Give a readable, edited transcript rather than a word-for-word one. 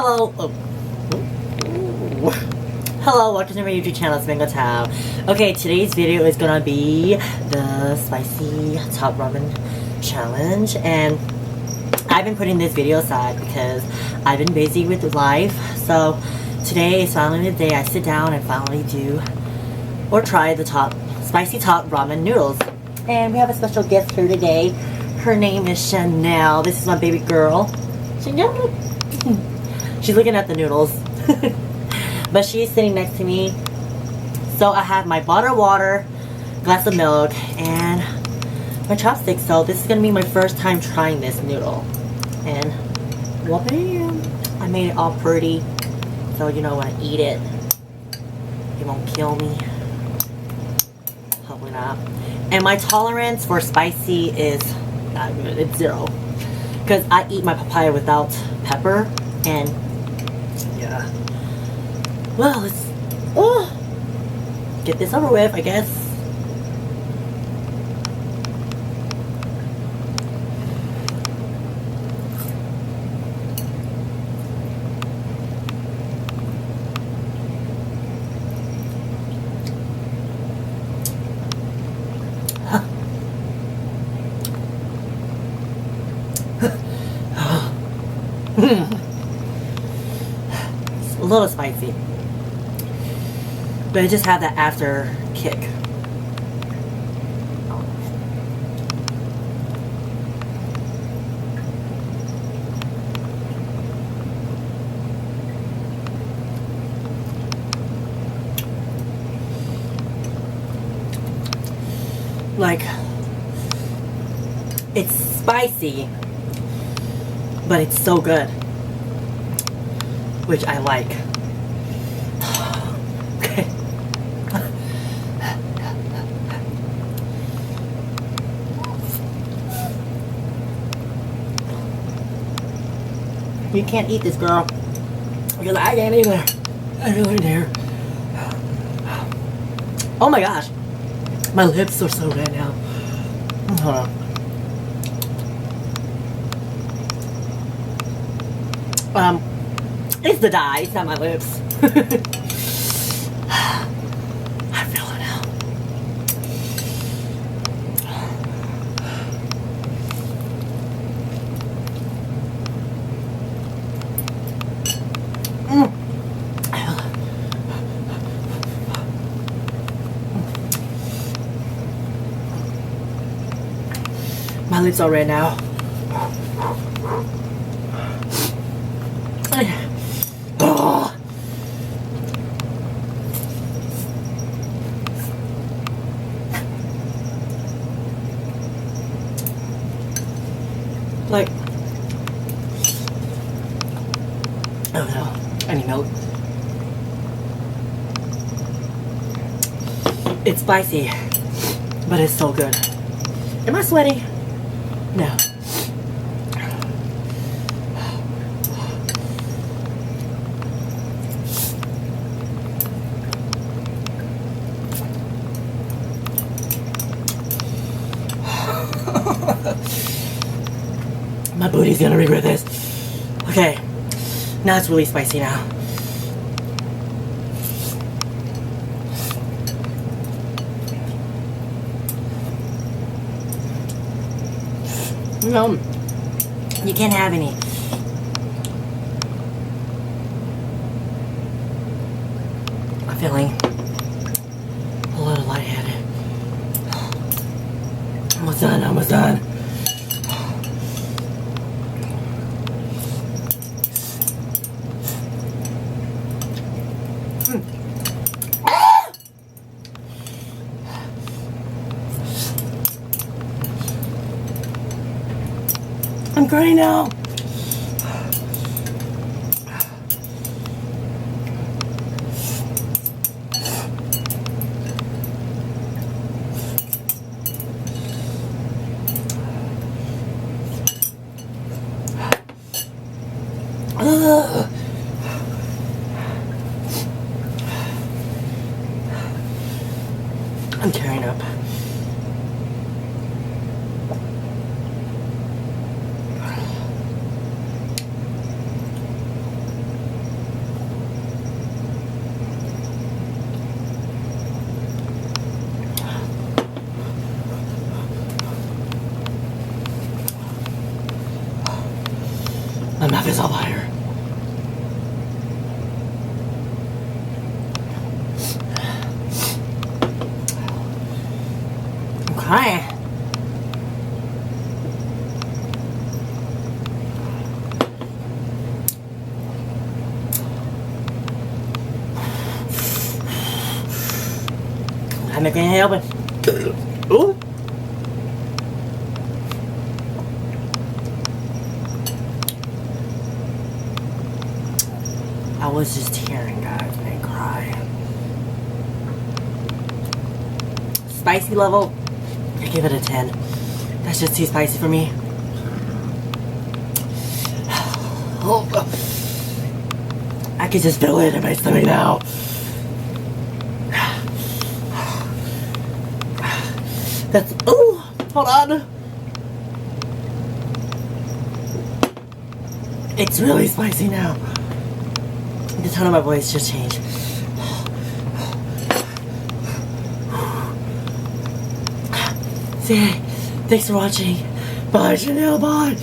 Hello. Oh. Hello, welcome to my YouTube channel. It's Mangothao. Okay, today's video is gonna be the spicy top ramen challenge, and I've been putting this video aside because I've been busy with life. So today is finally the day I sit down and finally do or try the spicy top ramen noodles. And we have a special guest here today. Her name is Chanel. This is my baby girl. Chanel. She's looking at the noodles. But she's sitting next to me. So I have my bottled water, glass of milk, and my chopsticks. So this is gonna be my first time trying this noodle. And whoopee, I made it all pretty. So you know when I eat it, it won't kill me. Hopefully not. And my tolerance for spicy is it's 0. Because I eat my papaya without pepper, and yeah. Well, let's get this over with, I guess. It's a little spicy, but it just had that after kick. Like, it's spicy, but it's so good, which I like. Okay. You can't eat this, girl, because I can't either. I really dare. Oh my gosh, my lips are so red now. Hold on. It's the dye, it's not my lips. I feel it now. My lips are red now. Oh. Like, oh no, I need milk. It's spicy, but it's so good. Am I sweating? No. My booty's gonna regret this. Okay, now it's really spicy now. No, you can't have any. I'm feeling a little lightheaded. Almost done, almost done. I'm crying now. I'm tearing up. crying. I'm not gonna help it. Ooh. I was just tearing, guys. I cry. Spicy level, I give it a 10. That's just too spicy for me. Oh, I can just feel it in my stomach now. That's, ooh, hold on. It's really spicy now. The tone of my voice just changed. See, thanks for watching. Bye, Chanel, bye.